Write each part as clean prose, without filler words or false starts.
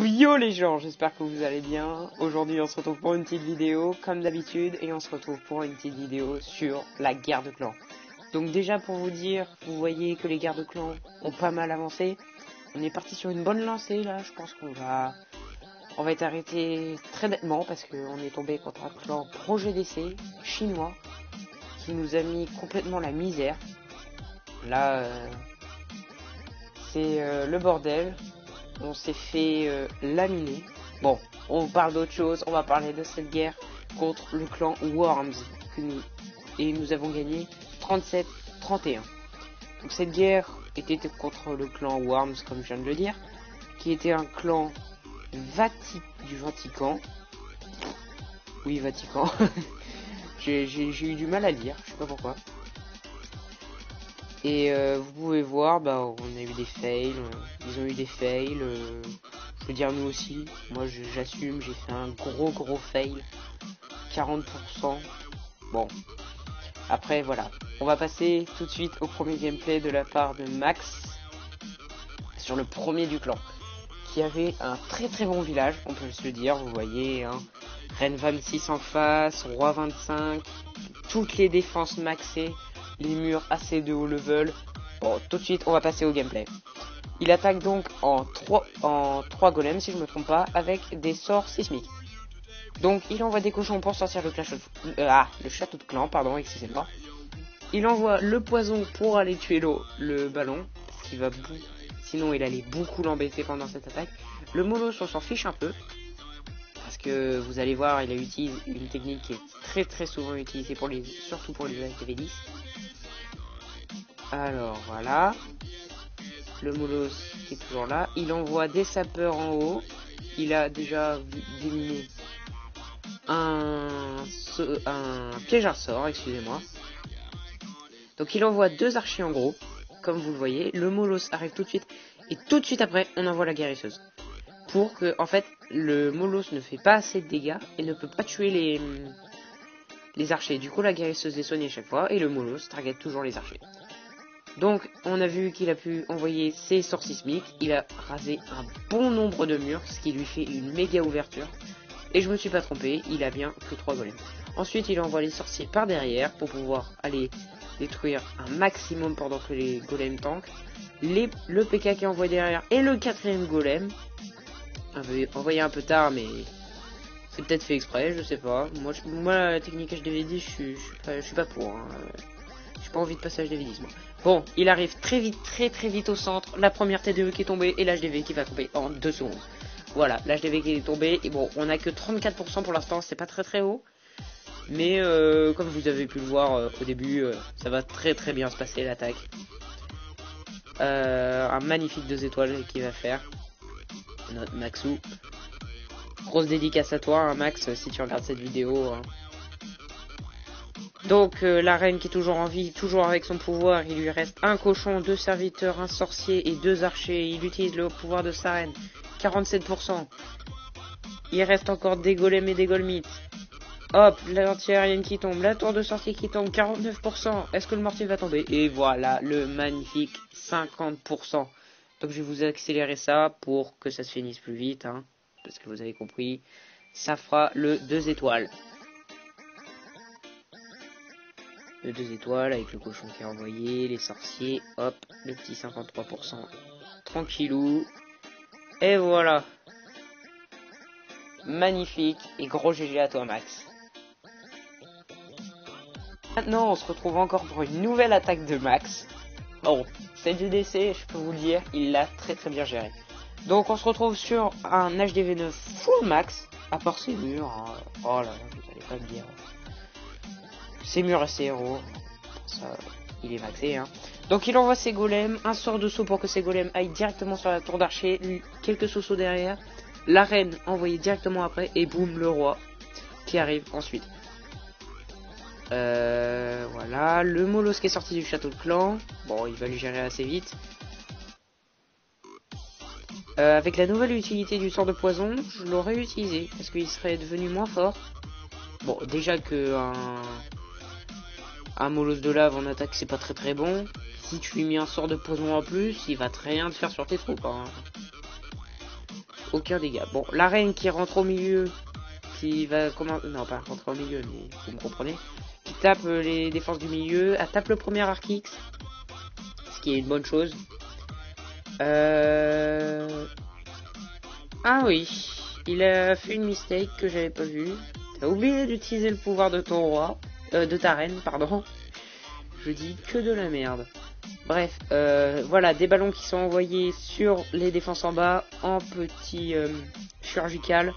Yo les gens, j'espère que vous allez bien. Aujourd'hui on se retrouve pour une petite vidéo comme d'habitude et on se retrouve pour une petite vidéo sur la guerre de clans. Donc déjà pour vous dire, vous voyez que les guerres de clans ont pas mal avancé. On est parti sur une bonne lancée là, je pense qu'on va être arrêté très nettement parce qu'on est tombé contre un clan ProGDC chinois qui nous a mis complètement la misère. Là c'est le bordel. On s'est fait laminer. Bon, on parle d'autre chose. On va parler de cette guerre contre le clan Worms. Et nous avons gagné 37-31. Donc cette guerre était contre le clan Worms, comme je viens de le dire, qui était un clan du Vatican. Oui, Vatican. J'ai eu du mal à lire, je sais pas pourquoi. Et vous pouvez voir, on a eu des fails, ils ont eu des fails, je veux dire nous aussi, moi j'assume, j'ai fait un gros fail, 40%, bon, après voilà, on va passer tout de suite au premier gameplay de la part de Max, sur le premier du clan, qui avait un très bon village, on peut se le dire, vous voyez, hein, Reine 26 en face, Roi 25, toutes les défenses maxées, les murs assez de haut level. Bon, tout de suite, on va passer au gameplay. Il attaque donc en 3 golems, si je me trompe pas, avec des sorts sismiques. Donc, il envoie des cochons pour sortir le château de clan, pardon, excusez-moi. Il envoie le poison pour aller tuer le ballon, parce qu'il va sinon il allait beaucoup l'embêter pendant cette attaque. Le Molos, on s'en fiche un peu, parce que vous allez voir, il utilise une technique qui est très souvent utilisée surtout pour les ATV10. Alors voilà, le Molos est toujours là, il envoie des sapeurs en haut, il a déjà déminé un piège à sort, excusez-moi. Donc il envoie 2 archers en gros, comme vous le voyez, le Molos arrive tout de suite, et tout de suite après on envoie la guérisseuse. Pour que, en fait, le Molos ne fait pas assez de dégâts et ne peut pas tuer les archers. Du coup la guérisseuse est soignée chaque fois, et le Molos target toujours les archers. Donc, on a vu qu'il a pu envoyer ses sorts sismiques. Il a rasé un bon nombre de murs, ce qui lui fait une méga ouverture. Et je me suis pas trompé, il a bien que 3 golems. Ensuite, il envoie les sorciers par derrière pour pouvoir aller détruire un maximum pendant que les golems tankent. Le PK qui envoie derrière et le 4ème golem. Envoyé un peu tard, mais c'est peut-être fait exprès, je sais pas. Moi la technique HDV10, je suis pas pour. Hein. J'ai pas envie de passer HDV10 moi. Bon, il arrive très vite au centre. La première TDE qui est tombée et l'HDV qui va tomber en 2 secondes. Voilà, l'HDV qui est tombé. Et bon, on a que 34% pour l'instant, c'est pas très haut. Mais comme vous avez pu le voir au début, ça va très bien se passer l'attaque. Un magnifique 2 étoiles qui va faire. Notre Maxou. Grosse dédicace à toi, hein, Max, si tu regardes cette vidéo. Hein. Donc la reine qui est toujours en vie, toujours avec son pouvoir, il lui reste un cochon, 2 serviteurs, un sorcier et 2 archers. Il utilise le pouvoir de sa reine, 47%. Il reste encore des golems et des golemites. Hop, l'anti-aérienne qui tombe, la tour de sorcier qui tombe, 49%. Est-ce que le mortier va tomber? Et voilà, le magnifique 50%. Donc je vais vous accélérer ça pour que ça se finisse plus vite, hein, parce que vous avez compris. Ça fera le 2 étoiles. Le 2 étoiles avec le cochon qui est envoyé, les sorciers, hop, le petit 53%, tranquillou, et voilà, magnifique, et gros GG à toi Max. Maintenant on se retrouve encore pour une nouvelle attaque de Max. Bon, cette GDC, je peux vous le dire, il l'a très bien géré. Donc on se retrouve sur un HDV9 full max, à part ses murs, hein. Oh là là, vous allez pas me dire... Ses murs et ses héros, ça, il est maxé, hein. Donc il envoie ses golems, un sort de saut pour que ses golems aillent directement sur la tour d'archer, quelques sauts derrière, la reine envoyée directement après, et boum, le roi qui arrive ensuite. Voilà, le Molos qui est sorti du château de clan, bon, il va lui gérer assez vite. Avec la nouvelle utilité du sort de poison, je l'aurais utilisé, parce qu'il serait devenu moins fort. Bon, déjà que un Molos de lave en attaque c'est pas très bon. Si tu lui mets un sort de poison en plus, il va très rien te faire sur tes troupes. Hein. aucun dégât. Bon, la reine qui rentre au milieu, qui va comment, non pas rentrer au milieu, mais vous me comprenez, qui tape les défenses du milieu, elle tape le premier arc X, ce qui est une bonne chose. Ah oui, il a fait une mistake que j'avais pas vue. T'as oublié d'utiliser le pouvoir de ton roi, de ta reine, pardon. Je dis que de la merde. Bref, voilà, des ballons qui sont envoyés sur les défenses en bas en petit chirurgical.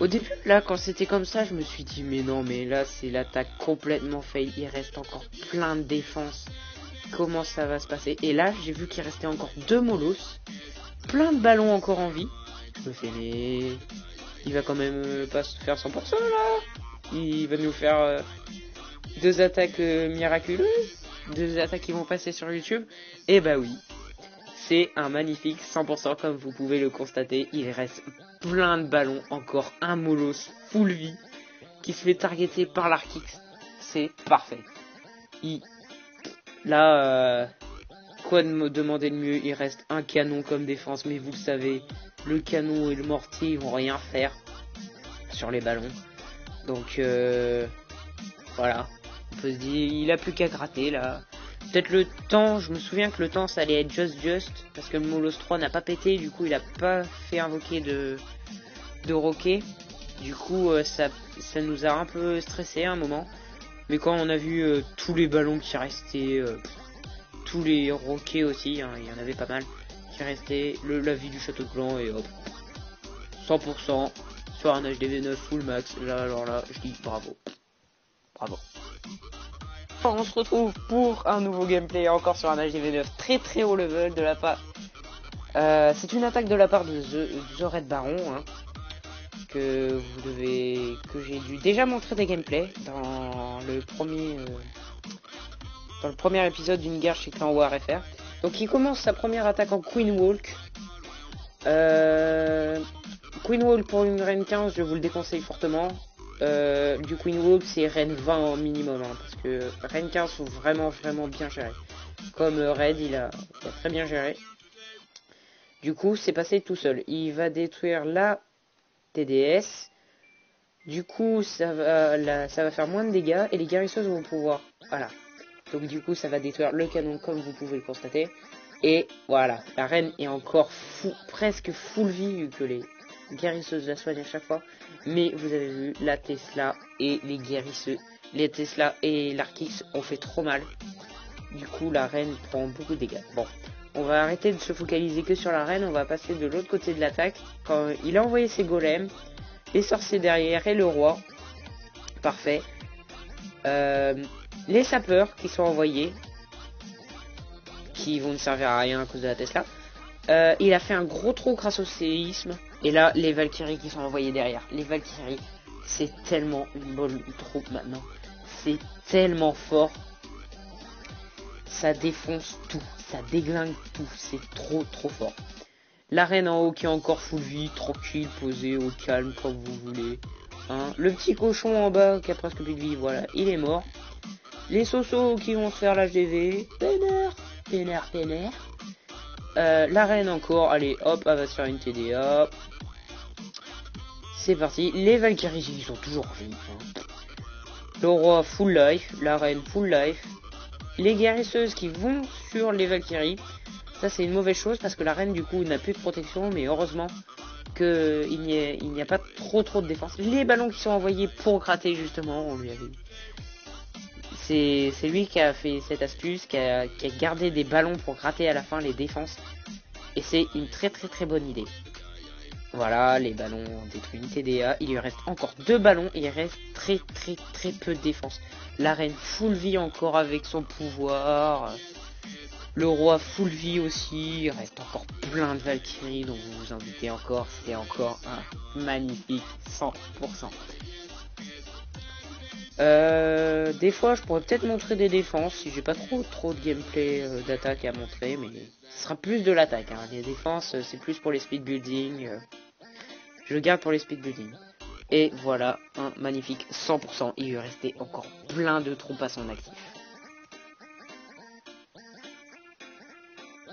Au début, là, quand c'était comme ça, je me suis dit, mais non, mais là, c'est l'attaque complètement fail. Il reste encore plein de défenses. Comment ça va se passer? Et là, j'ai vu qu'il restait encore 2 molosses. Plein de ballons encore en vie. Je me fais, mais il va quand même pas se faire 100% là. Il va nous faire 2 attaques miraculeuses. 2 attaques qui vont passer sur YouTube. Et bah oui, c'est un magnifique 100% comme vous pouvez le constater. Il reste plein de ballons, encore un molosse full vie qui se fait targeter par l'Arkix. C'est parfait. Là, quoi de me demander de mieux? Il reste un canon comme défense, mais vous le savez, le canon et le mortier ils vont rien faire sur les ballons. Donc voilà, on peut se dire, il a plus qu'à gratter là. Peut-être le temps, je me souviens que le temps ça allait être just, parce que le Molosse 3 n'a pas pété, du coup il a pas fait invoquer de roquet. Du coup ça nous a un peu stressé à un moment. Mais quand on a vu tous les ballons qui restaient, tous les roquets aussi, hein, il y en avait pas mal, qui restaient, la vie du château de clan et hop, 100% sur un HDV9 full max. Là, alors là, je dis bravo. Bravo. On se retrouve pour un nouveau gameplay encore sur un HDV9 très très haut level de la part. C'est une attaque de la part de The Red Baron, hein, que j'ai dû déjà montrer des gameplays dans le premier épisode d'une guerre chez Clan War FR. Donc il commence sa première attaque en Queen Walk. Queen Walk pour une reine 15, je vous le déconseille fortement. Du Queen Walk c'est reine 20 au minimum, hein, parce que reine 15 faut vraiment bien gérer. Comme Red il a très bien géré. Du coup c'est passé tout seul. Il va détruire la TDS. Du coup ça va faire moins de dégâts et les guérisseuses vont pouvoir, voilà. Donc du coup ça va détruire le canon comme vous pouvez le constater. Et voilà, la reine est encore presque full vie vu que les guérisseuses la soignent à chaque fois. Mais vous avez vu, la Tesla et les guérisseuses, les Tesla et l'Arkix ont fait trop mal. Du coup la reine prend beaucoup de dégâts. Bon, on va arrêter de se focaliser que sur la reine, on va passer de l'autre côté de l'attaque. Quand il a envoyé ses golems, les sorciers derrière et le roi. Parfait. Les sapeurs qui sont envoyés, qui vont ne servir à rien à cause de la Tesla. Il a fait un gros trou grâce au séisme. Et là, les Valkyries qui sont envoyées derrière. Les Valkyries, c'est tellement une bonne troupe maintenant. C'est tellement fort. Ça défonce tout. Ça déglingue tout. C'est trop fort. La reine en haut qui est encore full vie, tranquille, posée, au calme, comme vous voulez. Hein. Le petit cochon en bas qui a presque plus de vie, voilà, il est mort. Les sosos qui vont se faire l'HDV. Pénère. La reine encore, allez hop, elle va se faire une TDA. C'est parti. Les Valkyries, ils sont toujours vifs. Hein. Le roi full life, la reine full life. Les guérisseuses qui vont sur les Valkyries. Ça c'est une mauvaise chose parce que la reine du coup n'a plus de protection, mais heureusement qu'il n'y a pas trop de défense. Les ballons qui sont envoyés pour gratter justement, on lui avait... C'est lui qui a fait cette astuce, qui a gardé des ballons pour gratter à la fin les défenses. Et c'est une très bonne idée. Voilà, les ballons ont détruit une TDA. Il lui reste encore 2 ballons et il reste très peu de défense. La reine full vie encore avec son pouvoir. Le roi full vie aussi. Il reste encore plein de Valkyries, donc vous vous en doutez encore. C'est encore un magnifique 100%. Des fois je pourrais peut-être montrer des défenses si j'ai pas trop de gameplay d'attaque à montrer, mais ce sera plus de l'attaque, hein. Les défenses c'est plus pour les speed building, je le garde pour les speed building. Et voilà un magnifique 100%. Il lui restait encore plein de troupes à son actif.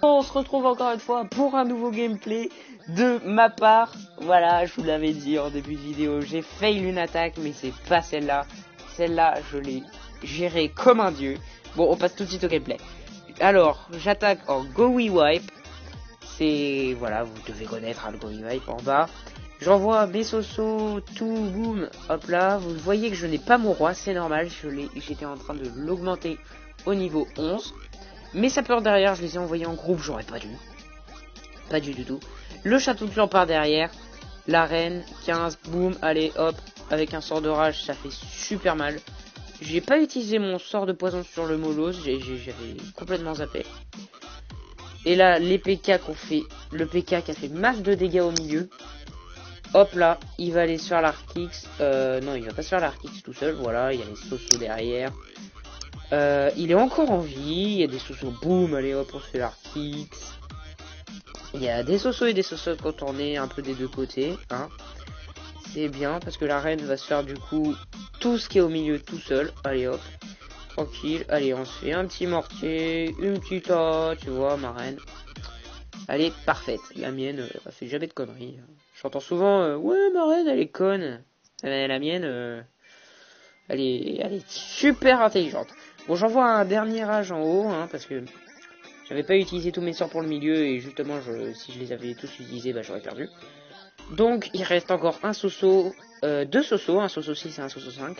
On se retrouve encore une fois pour un nouveau gameplay De ma part, voilà, je vous l'avais dit en début de vidéo, j'ai fail une attaque, mais c'est pas celle-là. Celle-là, je l'ai gérée comme un dieu. Bon, on passe tout de suite au gameplay. Alors, j'attaque en Go We Wipe. C'est, voilà, vous devez connaître le Go We Wipe en bas. J'envoie mes sosos, tout, boum, hop là. Vous voyez que je n'ai pas mon roi, c'est normal, j'étais en train de l'augmenter au niveau 11. Mes sapeurs derrière, je les ai envoyés en groupe, j'aurais pas dû. Pas du tout. Le château de clan par derrière. La reine, 15, boum, allez, hop. Avec un sort de rage, ça fait super mal. J'ai pas utilisé mon sort de poison sur le Molos, j'avais complètement zappé. Et là, les PK qu'on fait, le PK qui a fait masse de dégâts au milieu. Hop là, il va aller se faire l'Arkix. Non, il va pas se faire l'Arkix tout seul, voilà, il y a les sosos derrière. Il est encore en vie, il y a des sosos, boum, allez hop, on se fait l'Arkix. Il y a des sosos et des sosos contournés un peu des deux côtés, hein. C'est bien parce que la reine va se faire du coup tout ce qui est au milieu tout seul. Allez hop, tranquille. Allez, on se fait un petit mortier, une petite tu vois, ma reine. Elle est parfaite. La mienne, elle fait jamais de conneries. J'entends souvent, ouais, ma reine, elle est conne. Mais la mienne, elle est super intelligente. Bon, j'envoie un dernier rage en haut, hein, parce que j'avais pas utilisé tous mes sorts pour le milieu et justement, si je les avais tous utilisés, bah j'aurais perdu. Donc il reste encore un soso, deux sosos, un soso 6 et un soso 5.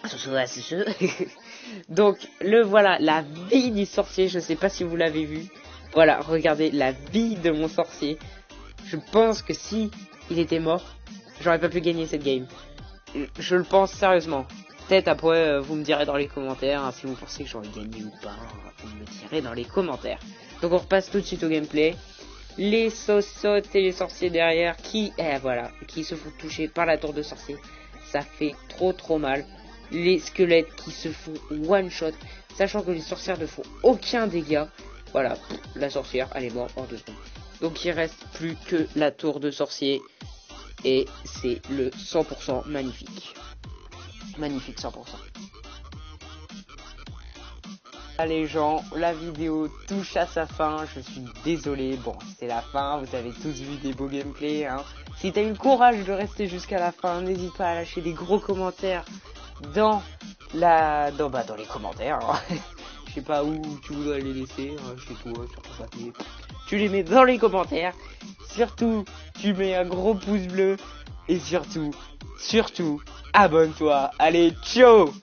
Un soso à 6. Donc le voilà, la vie du sorcier, je sais pas si vous l'avez vu. Voilà, regardez la vie de mon sorcier. Je pense que si il était mort, j'aurais pas pu gagner cette game. Je le pense sérieusement. Peut-être après, vous me direz dans les commentaires, hein, si vous pensez que j'aurais gagné ou pas, vous me direz dans les commentaires. Donc on repasse tout de suite au gameplay. Les sosotes et les sorciers derrière qui se font toucher par la tour de sorcier. Ça fait trop mal. Les squelettes qui se font one shot, sachant que les sorcières ne font aucun dégât. Voilà, la sorcière, elle est morte en 2 secondes. Donc il reste plus que la tour de sorcier. Et c'est le 100% magnifique. Magnifique 100%. Les gens, la vidéo touche à sa fin, je suis désolé, bon c'est la fin, vous avez tous vu des beaux gameplays, hein. Si t'as eu le courage de rester jusqu'à la fin, n'hésite pas à lâcher des gros commentaires dans les commentaires, hein. Je sais pas où tu voudrais les laisser, hein, chez toi, sur ton papier. Tu les mets dans les commentaires, surtout tu mets un gros pouce bleu, et surtout, abonne-toi, allez ciao.